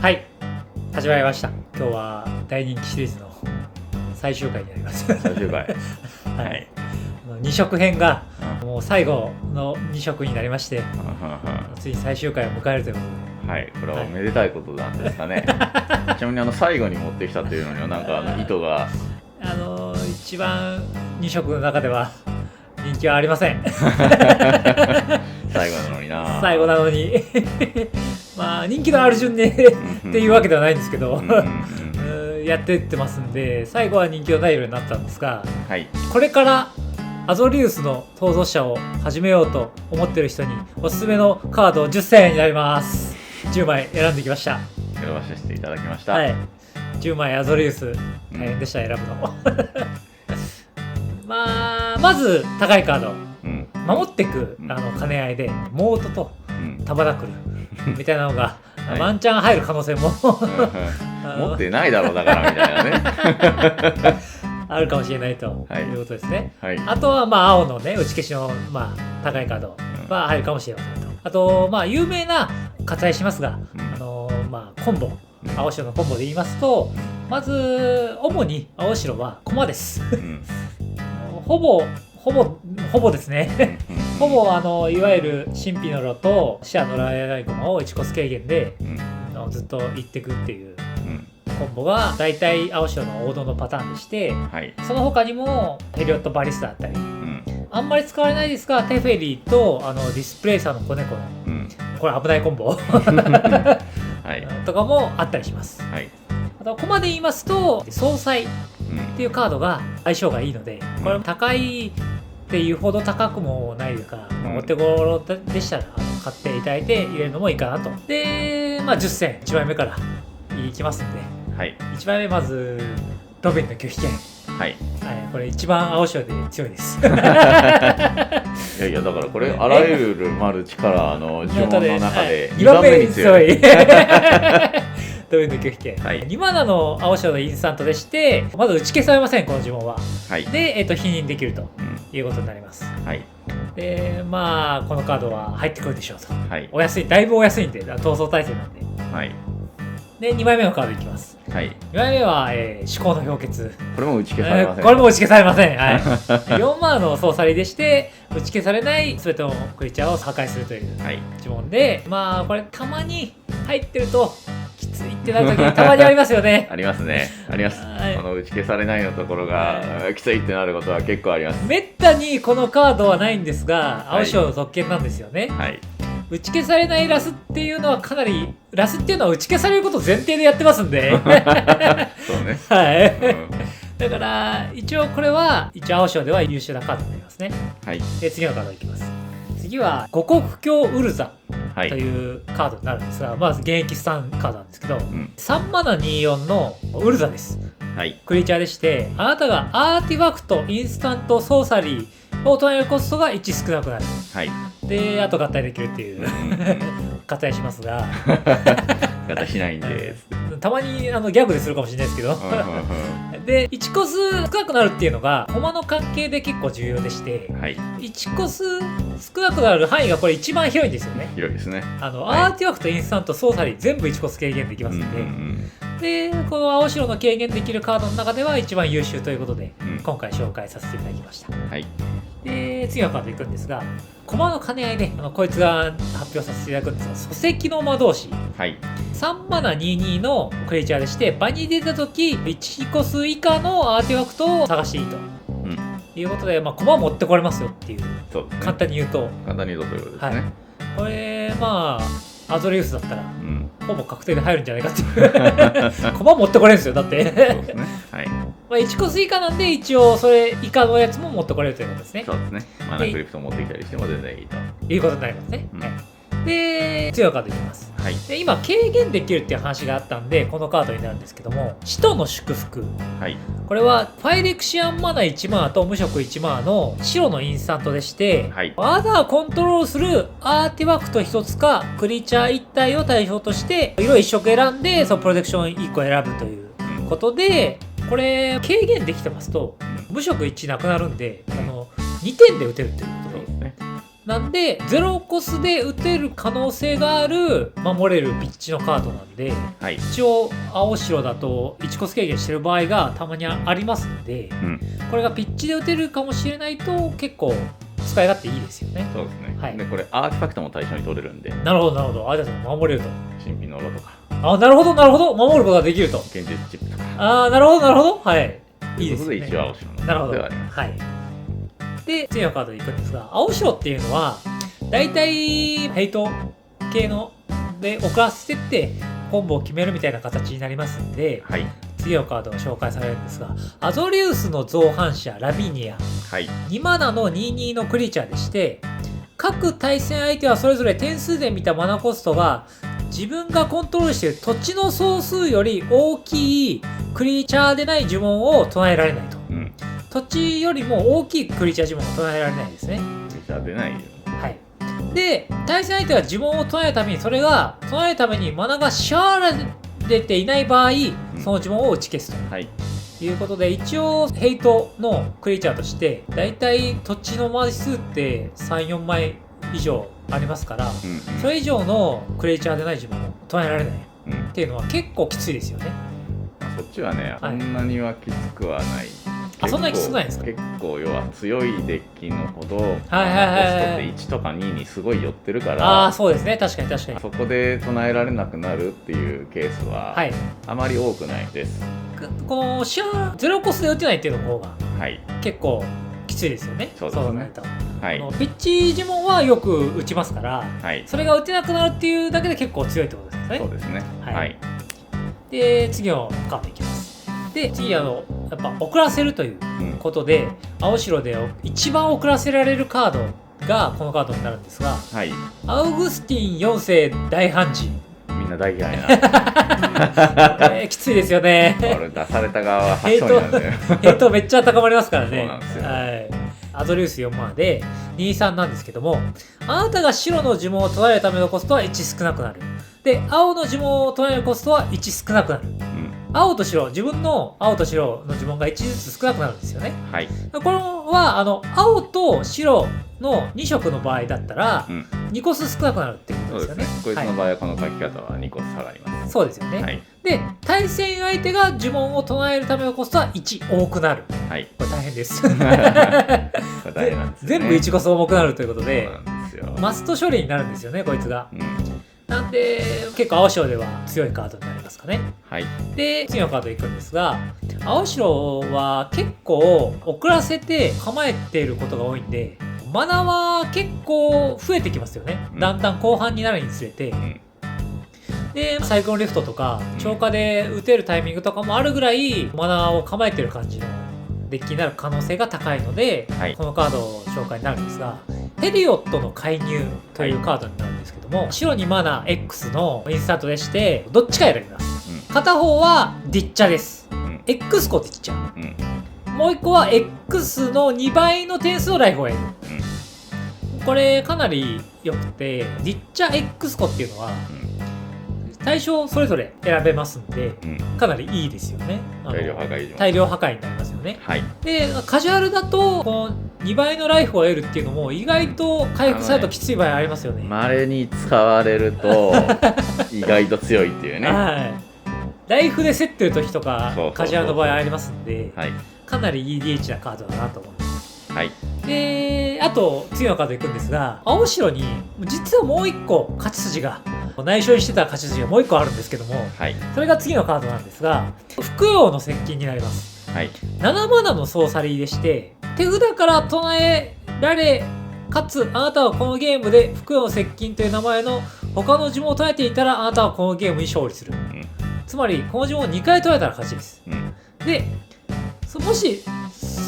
はい、始まりました。今日は大人気シリーズの最終回になります。最終回ははい。2色編がもう最後の2色になりまして、ついに最終回を迎えるということで、はい、これはおめでたいことなんですかね。ちなみに最後に持ってきたっていうのにはなんか意図が一番2色の中では人気はありません。最後なのにな。最後なのにまあ人気のある順でっていうわけではないんですけど、やってってますんで、最後は人気のないようになったんですが、はい、これからアゾリウスの創造者を始めようと思ってる人におすすめのカード10選になります。10枚選んできました。選ばさせていただきました。はい、10枚アゾリウス大変でした、選ぶの。まず高いカード、守ってく兼ね合いでモートとタバナクルみたいなのが、ワンチャン入る可能性も持ってないだろうだからみたいなねあるかもしれないということですね。はい、あとは青のね打ち消しの高いカードは入るかもしれませんと。あと有名な割愛しますが、コンボ、青白のコンボで言いますと、まず主に青白は駒です。ほぼですね。ほぼいわゆる神秘の炉と視野のライ駒を1コス軽減で、ずっといってくっていうコンボが大体青白の王道のパターンでして、その他にもヘリオットバリスタだったり、あんまり使われないですがテフェリーとディスプレイサーの子猫の、これ危ないコンボとかもあったりします。あと駒で言いますと総裁っていうカードが相性がいいので、これも高いっていうほど高くもないですから、お手頃でしたら買っていただいて入れるのもいいかなと。で10戦1枚目からいきますんで、1枚目まずロビンの拒否権。これ一番青白で強いです。いやいや、だからこれあらゆるマルチカラーの呪文の中で2番目に強い。ロビンの拒否権、2マナの青白のインスタントでして、まず打ち消されません、この呪文は。で、否認できるということになります。でこのカードは入ってくるでしょうと。お安い、だいぶお安いんで、逃走耐性なんで。で2枚目のカードいきます。2枚目は、至高の氷結。これも打ち消されません。これも打ち消されません。4マナのソーサリーでして打ち消されない全てのクリーチャーを破壊するという呪文で、これたまに入ってるときついってなる時たまにありますよね。ありますね、あります。この打ち消されないのところがきついってなることは結構あります。めったにこのカードはないんですが、青白の特権なんですよね。打ち消されないラスっていうのはかなり、ラスっていうのは打ち消されることを前提でやってますんで。そうね。だから一応これは青白では優秀なカードになりますね。で次のカードいきます。次は五穀鏡ウルザというカードになるんですが、まず現役スタンカードなんですけど、3マナ24のウルザです。クリーチャーでして、あなたがアーティファクト、インスタント、ソーサリーを唱えるコストが1少なくなる。であと合体できるっていう割愛しますが合体しないんでたまにギャグでするかもしれないですけどで1コス少なくなるっていうのが駒の関係で結構重要でして、1コス少なくなる範囲がこれ一番広いんですよね。広いですね。アーティファクト、インスタント、ソーサリー全部1コス軽減できますんで、でこの青白の軽減できるカードの中では一番優秀ということで、今回紹介させていただきました。で次のカードいくんですが、駒の兼ね合いでこいつが発表させていただくんですが、礎石の魔導士、3マナ22のクリーチャーでして、場に出た時1コス以下のアーティファクトを探していいと、いうことで、駒持ってこれますよっていう、簡単に言うとということですね。これアゾリウスだったら、ほぼ確定で入るんじゃないかっていう駒持ってこれるんですよ、だって1コス以下なんで、一応それ以下のやつも持ってこれるということですね。マナクリプト持ってきたりしても全然いいということになりますね。で次のカードいきます。で今軽減できるっていう話があったんでこのカードになるんですけども、使徒の祝福、これはファイレクシアンマナ1マナと無色1マナの白のインスタントでして、アダーコントロールするアーティファクト1つかクリーチャー1体を対象として色1色選んで、そのプロテクション1個選ぶということで、これ軽減できてますと無色1なくなるんで、2点で打てるということで、なんで0コスで打てる可能性がある守れるピッチのカードなんで、はい、一応青白だと1コス軽減してる場合がたまにありますんで、これがピッチで打てるかもしれないと結構使い勝手いいですよね。そうですね、はい、でこれアーティファクトも対象に取れるんで。なるほどなるほど。あ、じゃあ守れると。新品のロとか。あ、なるほどなるほど。守ることができると。現実チップとか。あ、なるほどなるほど。はい。いいですね。一応青白のなるほど。ではあります。はい。で次のカードに行くんですが、青白っていうのはだいたいヘイト系ので遅らせてってコンボを決めるみたいな形になりますんで、はい、次のカードが紹介されるんですが、アゾリウスの造反者ラビニア、はい、2マナの22のクリーチャーでして、各対戦相手はそれぞれ点数で見たマナコストが自分がコントロールしている土地の総数より大きいクリーチャーでない呪文を唱えられないと、土地よりも大きいクリーチャー呪文を唱えられないですね。クリーチャーでないよ。はい。で対戦相手が呪文を唱えるために、それが唱えるためにマナが支払われていない場合、その呪文を打ち消すと、はい、いうことで、一応ヘイトのクリーチャーとしてだいたい土地の枚数って 3,4 枚以上ありますから、それ以上のクリーチャーでない呪文を唱えられない、っていうのは結構きついですよね。そっちはね、そんなにはきつくはない。あ、そんなにきつくないですか？結構要は強いデッキのほどコストって1とか2にすごい寄ってるから、あ、そうですね、確かに確かに。そこで唱えられなくなるっていうケースはあまり多くないです。このシャーゼロコスで打てないっていうの方が結構きついですよね。そうですね。はい、ピッチ呪文はよく打ちますから、はい、それが打てなくなるっていうだけで結構強いってことですね。そうですね。はい。はい、で次のカードいきます。で次やっぱ遅らせるということで、青白で一番遅らせられるカードがこのカードになるんですが、はい、アウグスティン4世大判事。みんな大嫌いな。きついですよね。これ出された側は発想になるんだよ。ヘイトめっちゃ高まりますからね。そうなんですよ。はい。アゾリウス4マナで23なんですけども、あなたが白の呪文を唱えるためのコストは1少なくなる。で青の呪文を唱えるコストは1少なくなる。青と白、自分の青と白の呪文が1ずつ少なくなるんですよね。はい、これは青と白の2色の場合だったら、2コス少なくなるっていうことですよね。こいつの場合はこの書き方は2コス下がります。そうですよね。はい、で対戦相手が呪文を唱えるためのコストは1多くなる。はい、これ大変です。これ大変なんです、ね、全部1コス重くなるということで、そうなんですよ。マスト処理になるんですよね、こいつが。なんで結構青白では強いカードになりますかね。はい、で次のカードいくんですが、青白は結構遅らせて構えていることが多いんで、マナは結構増えてきますよね。だんだん後半になるにつれて、でサイクロンリフトとか超過で打てるタイミングとかもあるぐらいマナを構えてる感じのデッキになる可能性が高いので、はい、このカードを紹介になるんですが、ヘリオットの介入というカードになるんですけども、白にマナ X のインスタントでしてどっちか選びます。片方はディッチャです。X コディッチャ。もう一個は X の2倍の点数のライフを得る。これかなり良くて、ディッチャ X コっていうのは対象それぞれ選べますんで、かなりいいですよね。大量破壊になりますよね。はい、でカジュアルだとこの2倍のライフを得るっていうのも意外と回復されるときつい場合ありますよね。稀に使われると意外と強いっていうね。はい、ライフで競ってる時とかカジュアルの場合ありますんで、かなり EDH なカードだなと思います。はい、であと次のカードいくんですが、青白に実はもう1個勝ち筋が内緒にしてた勝ち筋がもう1個あるんですけども、はい、それが次のカードなんですが、服用の接近になります。はい、7マナのソーサリーでして、手札から唱えられかつあなたはこのゲームで服用の接近という名前の他の呪文を唱えていたら、あなたはこのゲームに勝利する。つまりこの呪文を2回唱えたら勝ちです。でもし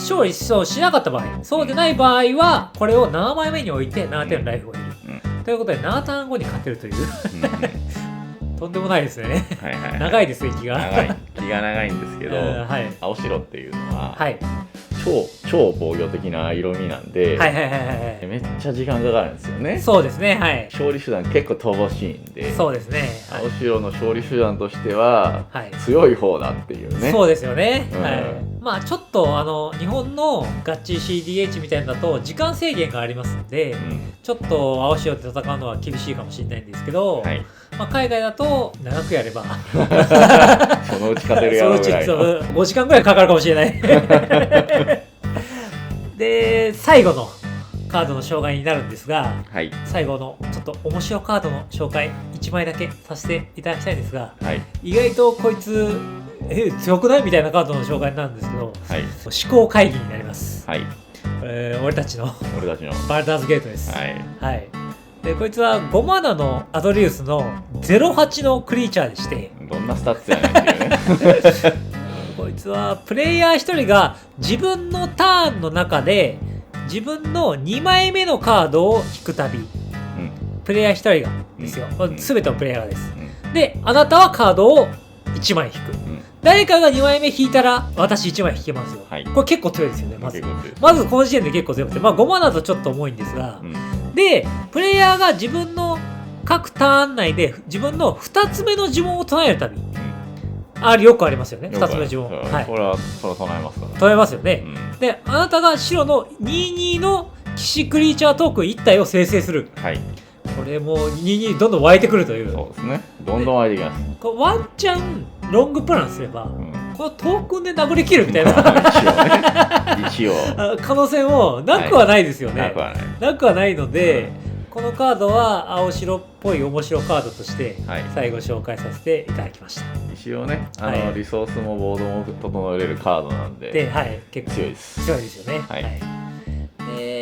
勝利しなかった場合、そうでない場合はこれを7枚目に置いて7点のライフを得る、ということで7ターン後に勝てるというとんでもないですね。はいはいはい、長いですね、気が長いんですけど、青白っていうのは、はい、超超防御的な色味なんで、はいはいはいはい。めっちゃ時間かかるんですよね。そうですね、はい。勝利手段結構乏しいんで、そうですね。はい青白の勝利手段としてははい。強い方だっていうね。そうですよね。うんはい。まあちょっと日本のガッチ CDH みたいなのだと時間制限がありますんで、うんちょっと青潮で戦うのは厳しいかもしれないんですけど、はい、まあ海外だと長くやればそのうち勝てるやろうぐらいの。そのうちそう5時間ぐらいかかるかもしれないで最後のカードの紹介になるんですが、はい最後のちょっと面白カードの紹介1枚だけさせていただきたいんですが、はい意外とこいつ強くないみたいなカードの紹介になるんですけど、はい思考会議になります、はい、俺たちの俺たちのバルダーズゲートです。はいはい。で、こいつは5マナのアドリウスの08のクリーチャーでして、どんなスタッツやねんっていうね。こいつはプレイヤー1人が自分のターンの中で自分の2枚目のカードを引くたび、うんプレイヤー1人がですよ。うんすべてのプレイヤーがです。うんで、あなたはカードを1枚引く。うん誰かが2枚目引いたら私1枚引けますよ。はいこれ結構強いですよね、まず結。構強いですまずこの時点で結構強くて、まあ5マナだとちょっと重いんですが、うんで、プレイヤーが自分の各ターン内で自分の2つ目の呪文を唱えるたび、よくありますよね、2つ目の呪文。はい。それは唱えますから。唱えますよね。うんで、あなたが白の22の騎士クリーチャートークン1体を生成する。はい、これもう22どんどん湧いてくるという。そうですね。どんどん湧いてきます。これワンチャンロングプランすれば、うんこのトークンで殴り切るみたいな一応可能性もなくはないですよね。なくはない。なくはないので、このカードは青白っぽい面白カードとしてはい最後紹介させていただきました。一応ね、はいリソースもボードも整えれるカードなんで、で、はい、結構強いです。強いですよね。はい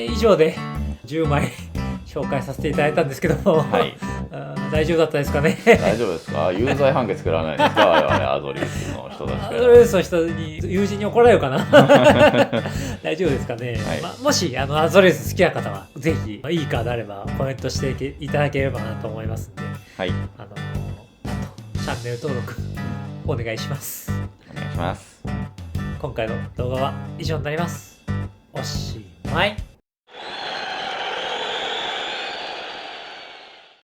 以上で10枚紹介させていただいたんですけども、はい大丈夫だったですかね。大丈夫ですか？有罪判決食らわないですか？我々アドリスの人たちから。アドレスの人に友人に怒られるかな大丈夫ですかね、はいもしアドレス好きな方はぜひいいカードあればコメントしていただければなと思いますんで、はい、あとチャンネル登録お願いします。お願いします。今回の動画は以上になります。おしまい。